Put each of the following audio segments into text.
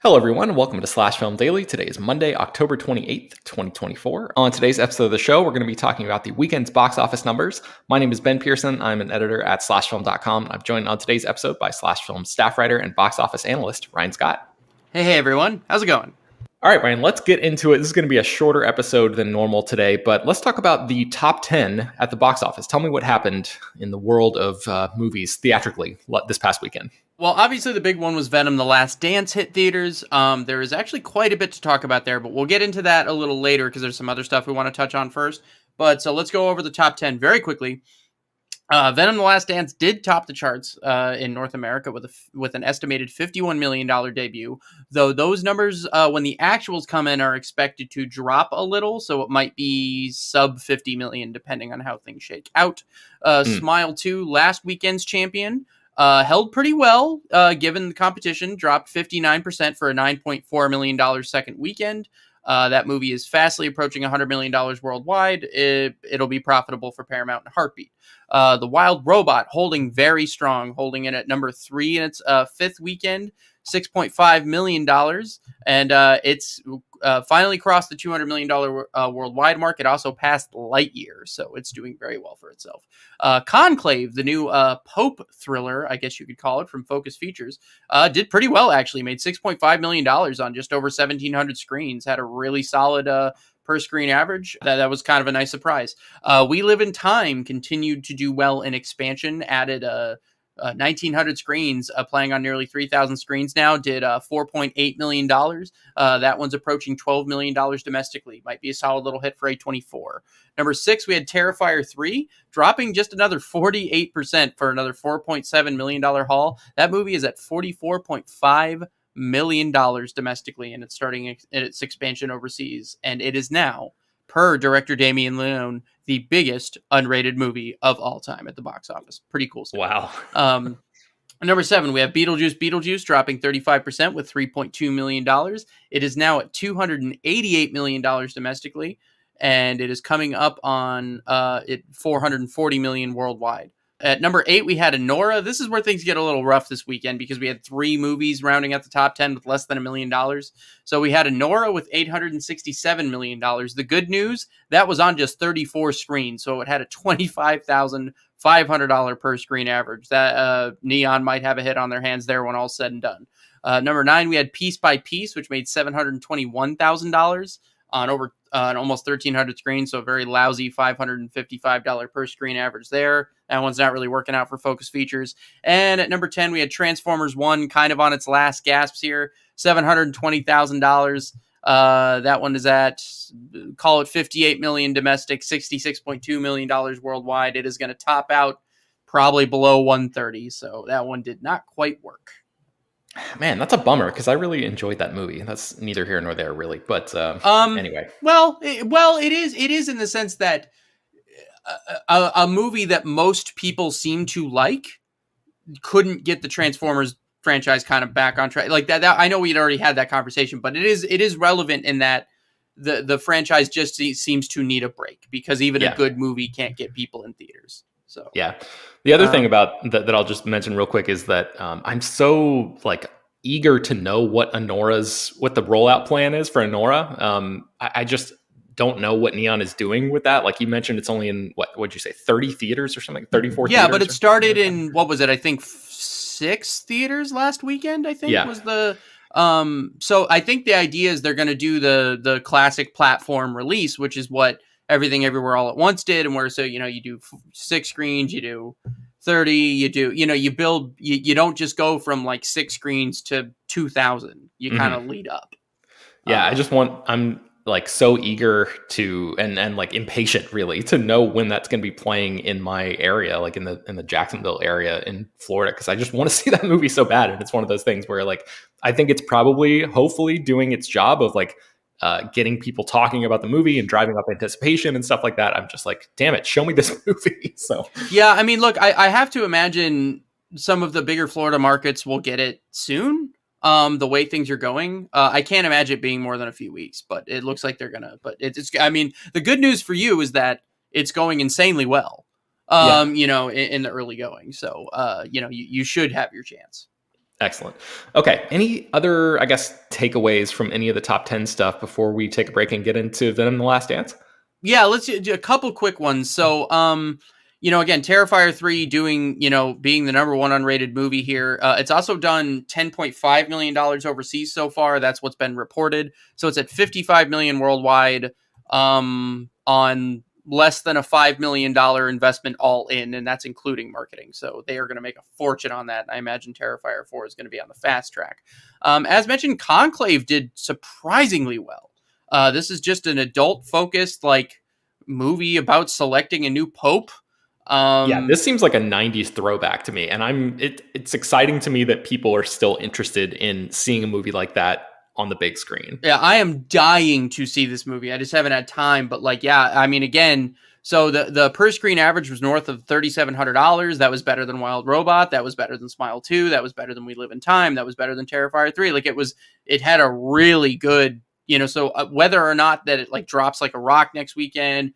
Hello, everyone. Welcome to Slash Film Daily. Today is Monday, October 28th, 2024. On today's episode of the show, we're going to be talking about the weekend's box office numbers. My name is Ben Pearson. I'm an editor at slashfilm.com. I'm joined on today's episode by Slash Film staff writer and box office analyst, Ryan Scott. Hey, everyone. How's it going? All right, Ryan, let's get into it. This is going to be a shorter episode than normal today, but let's talk about the top 10 at the box office. Tell me what happened in the world of movies theatrically this past weekend. Well, obviously the big one was Venom: The Last Dance hit theaters. There is actually quite a bit to talk about there, but we'll get into that a little later because there's some other stuff we want to touch on first. But so let's go over the top 10 very quickly. Venom: The Last Dance did top the charts in North America with an estimated $51 million debut, though those numbers, when the actuals come in, are expected to drop a little, so it might be sub 50 million depending on how things shake out. Smile 2, last weekend's champion, held pretty well given the competition, dropped 59% for a $9.4 million second weekend. That movie is fastly approaching $100 million worldwide. It'll be profitable for Paramount in a heartbeat. The Wild Robot holding very strong, holding it at number 3 in its fifth weekend, $6.5 million. And it's finally crossed the $200 million worldwide mark. It also passed Lightyear, so it's doing very well for itself. Conclave, the new Pope thriller, I guess you could call it, from Focus Features, did pretty well, actually. Made $6.5 million on just over 1,700 screens. Had a really solid per screen average. That was kind of a nice surprise. We Live in Time continued to do well in expansion, added 1,900 screens, playing on nearly 3,000 screens now, did $4.8 million. That one's approaching $12 million domestically. Might be a solid little hit for A24. Number 6, we had Terrifier 3, dropping just another 48% for another $4.7 million haul. That movie is at $44.5 million domestically, and it's starting its expansion overseas. And it is now, per director Damien Leone, the biggest unrated movie of all time at the box office. Pretty cool stuff. Wow. Number 7, we have Beetlejuice, dropping 35% with $3.2 million. It is now at $288 million domestically, and it is coming up on $440 million worldwide. At number 8, we had Anora. This is where things get a little rough this weekend because we had 3 movies rounding out the top 10 with less than $1 million. So we had Anora with $867 million. The good news, that was on just 34 screens, so it had a $25,500 per screen average. That Neon might have a hit on their hands there when all's said and done. Number 9, we had Piece by Piece, which made $721,000 on almost 1,300 screens, so a very lousy $555 per screen average there. That one's not really working out for Focus Features. And at number 10, we had Transformers 1, kind of on its last gasps here, $720,000. That one is at, call it $58 million domestic, $66.2 million worldwide. It is going to top out probably below 130, so that one did not quite work. Man, that's a bummer because I really enjoyed that movie. That's neither here nor there, really. But anyway. Well, it is in the sense that a movie that most people seem to like couldn't get the Transformers franchise kind of back on track. Like that I know we'd already had that conversation, but it is relevant in that the franchise just seems to need a break because even a good movie can't get people in theaters. So yeah. The other thing about that I'll just mention real quick is that I'm so eager to know what the rollout plan is for Anora. I just don't know what Neon is doing with that. Like you mentioned, it's only in what'd you say, 30 theaters or something, 34 theaters? Yeah, but it started in, what was it? I think 6 theaters last weekend, I think was the... So I think the idea is they're going to do the classic platform release, which is what Everything Everywhere All at Once did, and where you do 6 screens, you do 30, you build, you don't just go from 6 screens to 2,000. You kind of lead up. Yeah, I'm so eager to and impatient really to know when that's going to be playing in my area, in the Jacksonville area in Florida, because I just want to see that movie so bad. And it's one of those things where I think it's probably hopefully doing its job of getting people talking about the movie and driving up anticipation and stuff like that. I'm just damn it, show me this movie. So yeah, I mean, look, I have to imagine some of the bigger Florida markets will get it soon. The way things are going, I can't imagine it being more than a few weeks, but it looks like they're gonna. But I mean, the good news for you is that it's going insanely well. In the early going, so you should have your chance. Excellent. Okay. Any other, I guess, takeaways from any of the top 10 stuff before we take a break and get into Venom: The Last Dance? Yeah, let's do a couple quick ones. So, again, Terrifier 3 doing, being the number one unrated movie here. It's also done $10.5 million overseas so far. That's what's been reported. So it's at 55 million worldwide, on less than a $5 million investment all in, and that's including marketing. So they are going to make a fortune on that. I imagine Terrifier 4 is going to be on the fast track. As mentioned, Conclave did surprisingly well. This is just an adult-focused movie about selecting a new pope. Yeah, this seems like a 90s throwback to me, and it's exciting to me that people are still interested in seeing a movie like that on the big screen. Yeah, I am dying to see this movie. I just haven't had time, but again, so the per screen average was north of $3,700. That was better than Wild Robot. That was better than Smile 2. That was better than We Live in Time. That was better than Terrifier 3. It had a really good, so whether or not that it drops like a rock next weekend,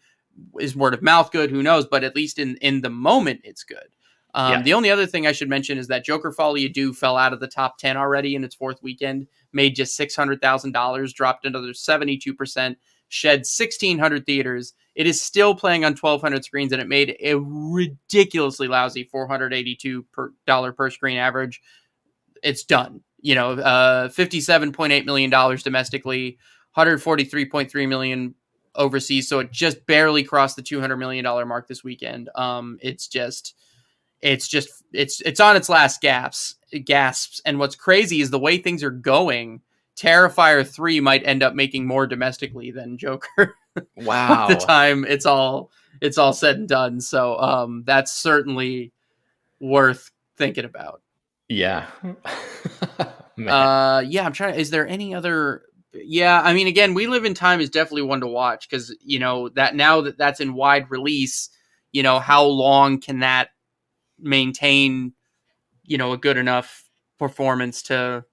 is word of mouth good? Who knows? But at least in the moment, it's good. The only other thing I should mention is that Joker Follow You Do fell out of the top 10 already in its fourth weekend, made just $600,000, dropped another 72%, shed 1,600 theaters. It is still playing on 1,200 screens, and it made a ridiculously lousy $482 per screen average. It's done. $57.8 million domestically, $143.3 million overseas. So it just barely crossed the $200 million mark this weekend. It's on its last gasps. And what's crazy is the way things are going. Terrifier 3 might end up making more domestically than Joker. Wow. By the time it's all said and done. So that's certainly worth thinking about. Yeah. I'm trying. Is there any other? Yeah, I mean, again, We Live in Time is definitely one to watch because that now that that's in wide release, how long can that maintain, a good enough performance to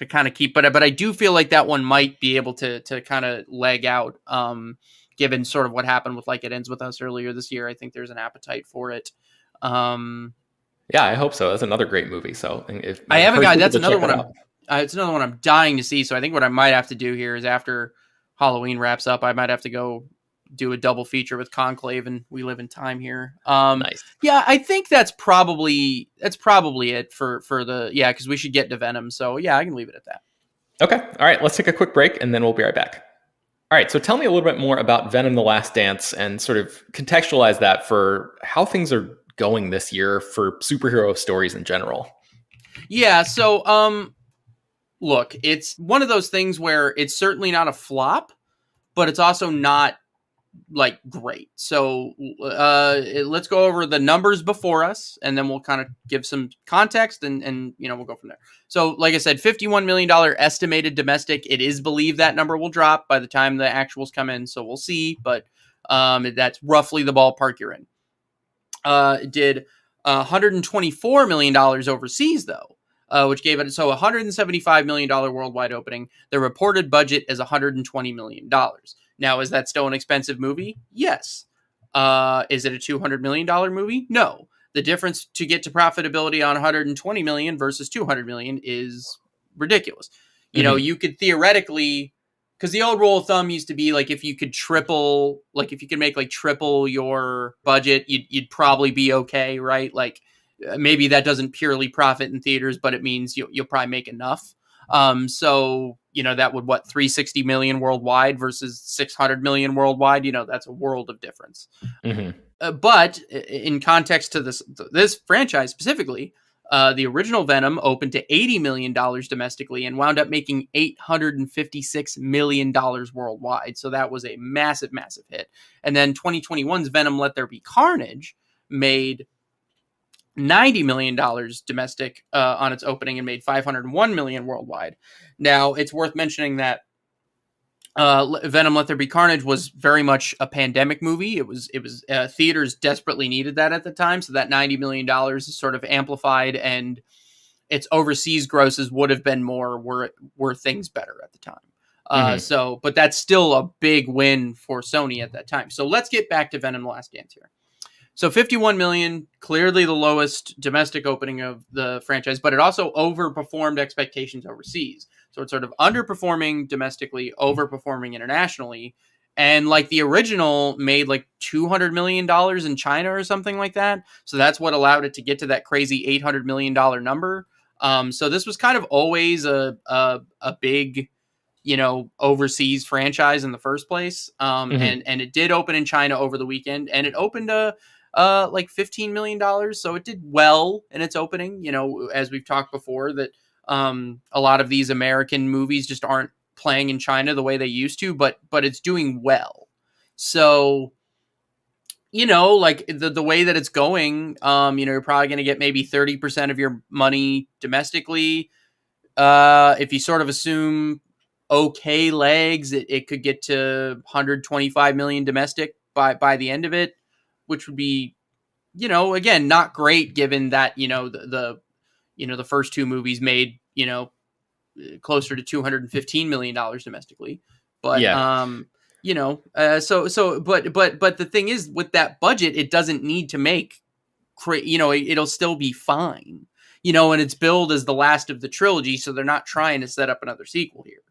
kind of keep. But I do feel like that one might be able to kind of leg out, given sort of what happened with Like It Ends With Us earlier this year. I think there's an appetite for it. Yeah, I hope so. That's another great movie. So if I haven't got, that's another one. It's another one I'm dying to see. So I think what I might have to do here is after Halloween wraps up, I might have to go do a double feature with Conclave and We Live in Time here. Nice. Yeah, I think that's probably it for the, because we should get to Venom. So yeah, I can leave it at that. Okay. All right. Let's take a quick break and then we'll be right back. All right. So tell me a little bit more about Venom: The Last Dance and sort of contextualize that for how things are going this year for superhero stories in general. Yeah. So, look, it's one of those things where it's certainly not a flop, but it's also not great. So let's go over the numbers before us, and then we'll kind of give some context, and we'll go from there. So, like I said, $51 million estimated domestic. It is believed that number will drop by the time the actuals come in, so we'll see. But that's roughly the ballpark you're in. It did $124 million overseas, though. Which gave it $175 million worldwide opening. The reported budget is $120 million. Now, is that still an expensive movie? Yes. Is it a $200 million movie? No. The difference to get to profitability on $120 million versus $200 million is ridiculous. You could theoretically, because the old rule of thumb used to be if you could make triple your budget, you'd probably be okay, right? Maybe that doesn't purely profit in theaters, but it means you'll probably make enough. So that would $360 million worldwide versus $600 million worldwide. That's a world of difference. Mm-hmm. But in context to this franchise specifically, the original Venom opened to $80 million domestically and wound up making $856 million worldwide. So that was a massive, massive hit. And then 2021's Venom: Let There Be Carnage made $90 million domestic on its opening and made $501 million worldwide. Now, it's worth mentioning that Venom: Let There Be Carnage was very much a pandemic movie. It was theaters desperately needed that at the time, so that $90 million is sort of amplified, and its overseas grosses would have been more were things better at the time. But that's still a big win for Sony at that time. So let's get back to Venom: The Last Dance here. So 51 million, clearly the lowest domestic opening of the franchise, but it also overperformed expectations overseas. So it's sort of underperforming domestically, overperforming internationally. And like the original made like $200 million in China or something like that. So that's what allowed it to get to that crazy $800 million number. So this was kind of always a big, overseas franchise in the first place. Hmm. And it did open in China over the weekend, and it opened like $15 million. So it did well in its opening, as we've talked before, that a lot of these American movies just aren't playing in China the way they used to, but it's doing well. So, like the way that it's going, you're probably going to get maybe 30% of your money domestically. If you sort of assume okay legs, it could get to 125 million domestic by the end of it, which would be, again, not great given that, the first two movies made, closer to $215 million domestically. But, Yeah. but the thing is, with that budget, it doesn't need to make, it'll still be fine, and it's billed as the last of the trilogy. So they're not trying to set up another sequel here.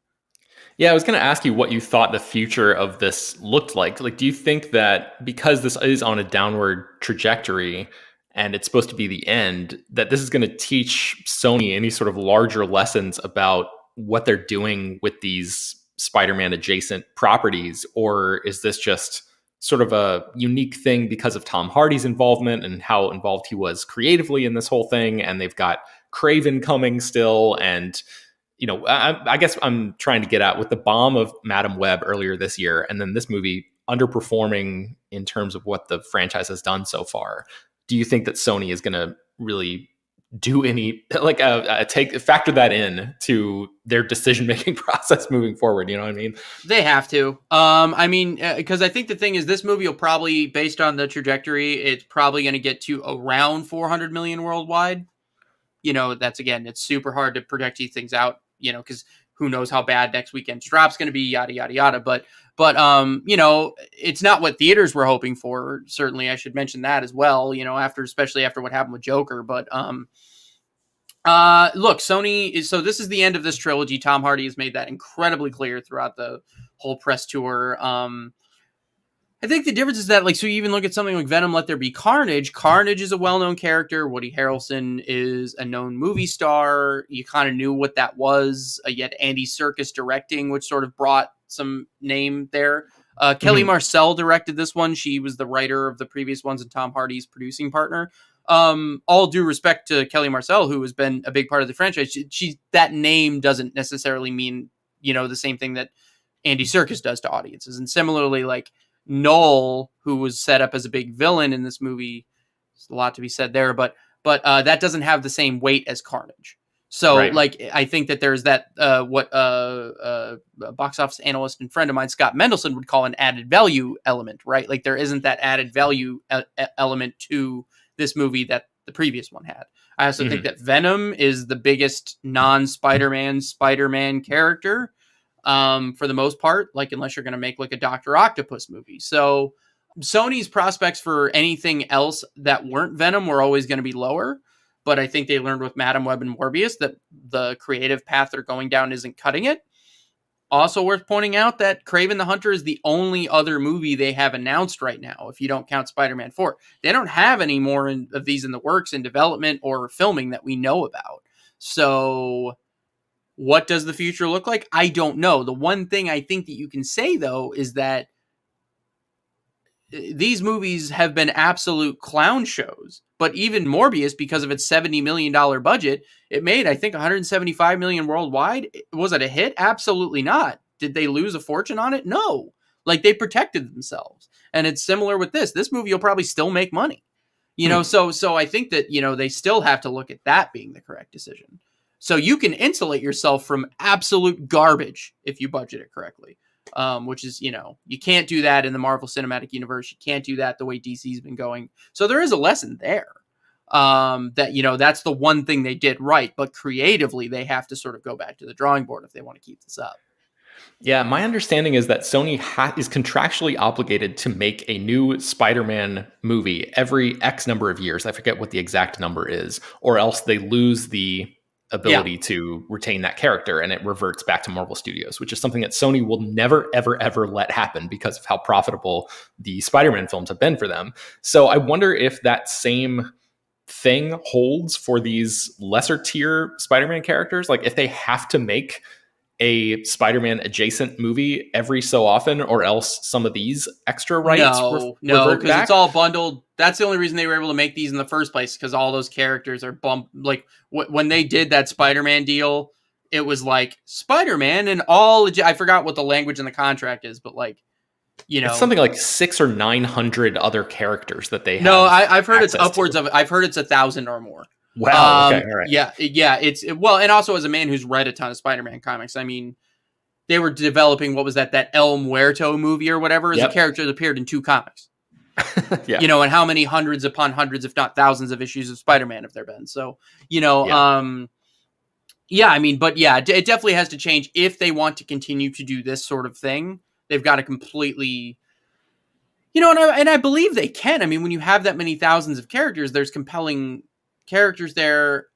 Yeah, I was going to ask you what you thought the future of this looked like. Like, do you think that because this is on a downward trajectory and it's supposed to be the end, that this is going to teach Sony any sort of larger lessons about what they're doing with these Spider-Man adjacent properties? Or is this just sort of a unique thing because of Tom Hardy's involvement and how involved he was creatively in this whole thing? And they've got Craven coming still, and I guess I'm trying to get at with the bomb of Madam Web earlier this year, and then this movie underperforming in terms of what the franchise has done so far. Do you think that Sony is going to really do any like factor that in to their decision making process moving forward? You know what I mean? They have to. Because I think the thing is, this movie will probably, based on the trajectory, it's probably going to get to around 400 million worldwide. That's, again, it's super hard to project these things out, because who knows how bad next weekend's drop's going to be, yada, yada, yada. But it's not what theaters were hoping for. Certainly I should mention that as well, especially after what happened with Joker. But, look, Sony is, so this is the end of this trilogy. Tom Hardy has made that incredibly clear throughout the whole press tour. I think the difference is that, like, so you even look at something like Venom, Let There Be Carnage. Carnage is a well-known character. Woody Harrelson is a known movie star. You kind of knew what that was. Yet Andy Serkis directing, which sort of brought some name there. Kelly Marcel directed this one. She was the writer of the previous ones and Tom Hardy's producing partner. All due respect to Kelly Marcel, who has been a big part of the franchise. That name doesn't necessarily mean, the same thing that Andy Serkis does to audiences. And similarly, like, Noel, who was set up as a big villain in this movie, there's a lot to be said there, but that doesn't have the same weight as Carnage. So, Right. like, I think that there's that what a box office analyst and friend of mine, Scott Mendelson, would call an added value element, right? Like, there isn't that added value element to this movie that the previous one had. I also think that Venom is the biggest non-Spider-Man Spider-Man character. For the most part, like, unless you're going to make like a Dr. Octopus movie. So Sony's prospects for anything else that weren't Venom were always going to be lower. But I think they learned with Madam Web and Morbius that the creative path they're going down isn't cutting it. Also worth pointing out that Kraven the Hunter is the only other movie they have announced right now, if you don't count Spider-Man 4. They don't have any more of these in the works, in development or filming that we know about. So what does the future look like? I don't know. The one thing I think that you can say, though, is that these movies have been absolute clown shows. But even Morbius, because of its $70 million budget, it made, I think, $175 million worldwide. Was it a hit? Absolutely not. Did they lose a fortune on it? No. Like, they protected themselves. And it's similar with this. This movie will probably still make money. So I think that, they still have to look at that being the correct decision. So you can insulate yourself from absolute garbage if you budget it correctly, which is, you can't do that in the Marvel Cinematic Universe. You can't do that the way DC's been going. So there is a lesson there that, that's the one thing they did right. But creatively, they have to sort of go back to the drawing board if they want to keep this up. Yeah, my understanding is that Sony is contractually obligated to make a new Spider-Man movie every X number of years. I forget what the exact number is, or else they lose the Yeah. ability to retain that character and it reverts back to Marvel Studios, which is something that Sony will never, ever, ever let happen because of how profitable the Spider-Man films have been for them. So I wonder if that same thing holds for these lesser tier Spider-Man characters. Like if they have to make a Spider-Man adjacent movie every so often, or else some of these extra rights No, revert because it's back. all bundled. That's the only reason they were able to make these in the first place, because all those characters are bumped. Like when they did that Spider-Man deal, it was like Spider-Man and all. I forgot what the language in the contract is, but like, It's something like 600 or 900 other characters that they No, have I've heard it's access upwards to. of. I've heard it's 1,000 or more. Wow. Okay. All right. Yeah, yeah. Well, and also as a man who's read a ton of Spider-Man comics, I mean, they were developing what was that El Muerto movie or whatever as a Yep. character that appeared in 2 comics. Yeah. And how many hundreds upon hundreds, if not thousands, of issues of Spider-Man have there been? So, Yeah. yeah, I mean, but yeah, it definitely has to change if they want to continue to do this sort of thing. They've got to completely, and I believe they can. I mean, when you have that many thousands of characters, there's compelling characters there.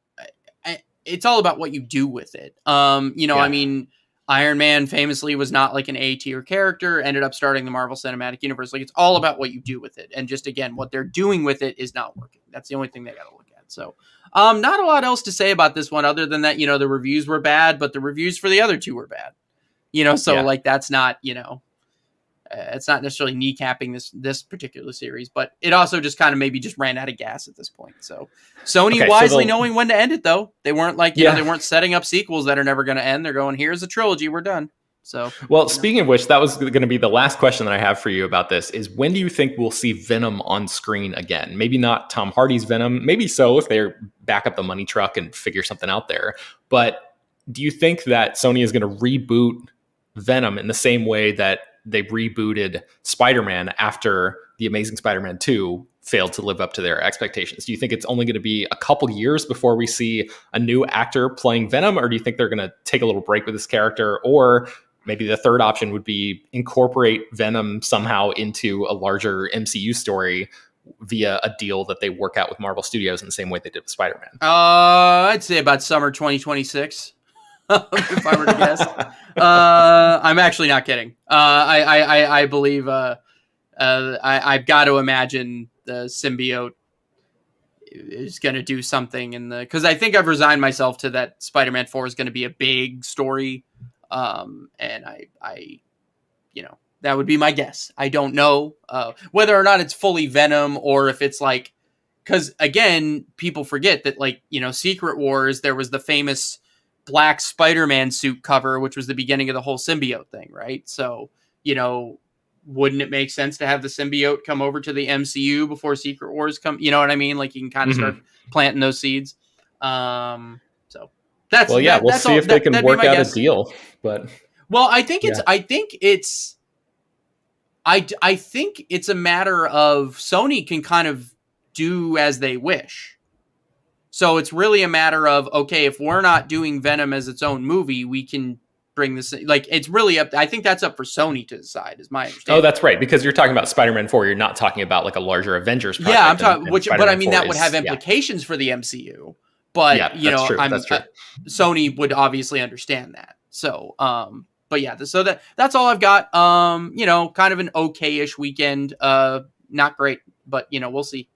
It's all about what you do with it. Yeah. I mean, Iron Man famously was not like an A tier character, ended up starting the Marvel Cinematic Universe. Like, it's all about what you do with it. And just, again, what they're doing with it is not working. That's the only thing they got to look at. So, not a lot else to say about this one other than that, the reviews were bad, but the reviews for the other 2 were bad. So Yeah. like, that's not, it's not necessarily kneecapping this particular series, but it also just kind of maybe just ran out of gas at this point. So Sony Okay, wisely knowing when to end it, though. They weren't like, Yeah. they weren't setting up sequels that are never going to end. They're going, here's a trilogy, we're done. So, Well, speaking of which, that was going to be the last question that I have for you about this is when do you think we'll see Venom on screen again? Maybe not Tom Hardy's Venom, maybe so if they back up the money truck and figure something out there. But do you think that Sony is going to reboot Venom in the same way that they rebooted Spider-Man after The Amazing Spider-Man 2 failed to live up to their expectations? Do you think it's only going to be a couple years before we see a new actor playing Venom, or do you think they're going to take a little break with this character? Or maybe the third option would be incorporate Venom somehow into a larger MCU story via a deal that they work out with Marvel Studios in the same way they did with Spider-Man. I'd say about summer 2026, if I were to guess. I'm actually not kidding. I believe I've got to imagine the symbiote is going to do something because I think I've resigned myself to that Spider-Man 4 is going to be a big story. And I that would be my guess. I don't know whether or not it's fully Venom or if it's like, because again, people forget that Secret Wars, there was the famous black Spider-Man suit cover, which was the beginning of the whole symbiote thing, right? So, wouldn't it make sense to have the symbiote come over to the MCU before Secret Wars come? You know what I mean? Like, you can kind of start planting those seeds. So that's we'll that's see if they can work out a deal. But I think it's a matter of Sony can kind of do as they wish. So it's really a matter of, okay, if we're not doing Venom as its own movie, we can bring this, it's really up. I think that's up for Sony to decide, is my understanding. Oh, that's right. Because you're talking about Spider-Man 4. You're not talking about like a larger Avengers project. Yeah, I'm talking, but I mean, that would have implications for the MCU. But, that's true. Sony would obviously understand that. So, but yeah, so that's all I've got. Kind of an okay-ish weekend. Not great, but we'll see.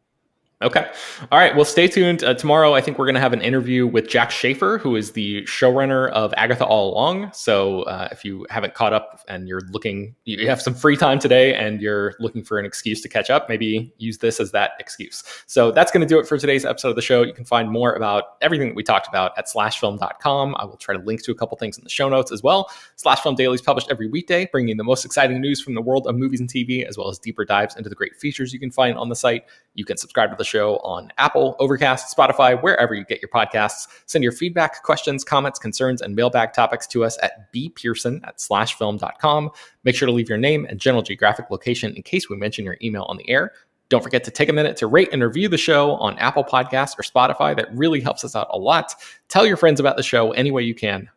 Okay. All right. Well, stay tuned. Tomorrow, I think we're going to have an interview with Jack Schaefer, who is the showrunner of Agatha All Along. So if you haven't caught up and you have some free time today and you're looking for an excuse to catch up, maybe use this as that excuse. So that's going to do it for today's episode of the show. You can find more about everything that we talked about at slashfilm.com. I will try to link to a couple things in the show notes as well. Slash Film Daily is published every weekday, bringing you the most exciting news from the world of movies and TV, as well as deeper dives into the great features you can find on the site. You can subscribe to the show on Apple, Overcast, Spotify, wherever you get your podcasts. Send your feedback, questions, comments, concerns, and mailbag topics to us at bpearson@slashfilm.com. Make sure to leave your name and general geographic location in case we mention your email on the air. Don't forget to take a minute to rate and review the show on Apple Podcasts or Spotify. That really helps us out a lot. Tell your friends about the show any way you can.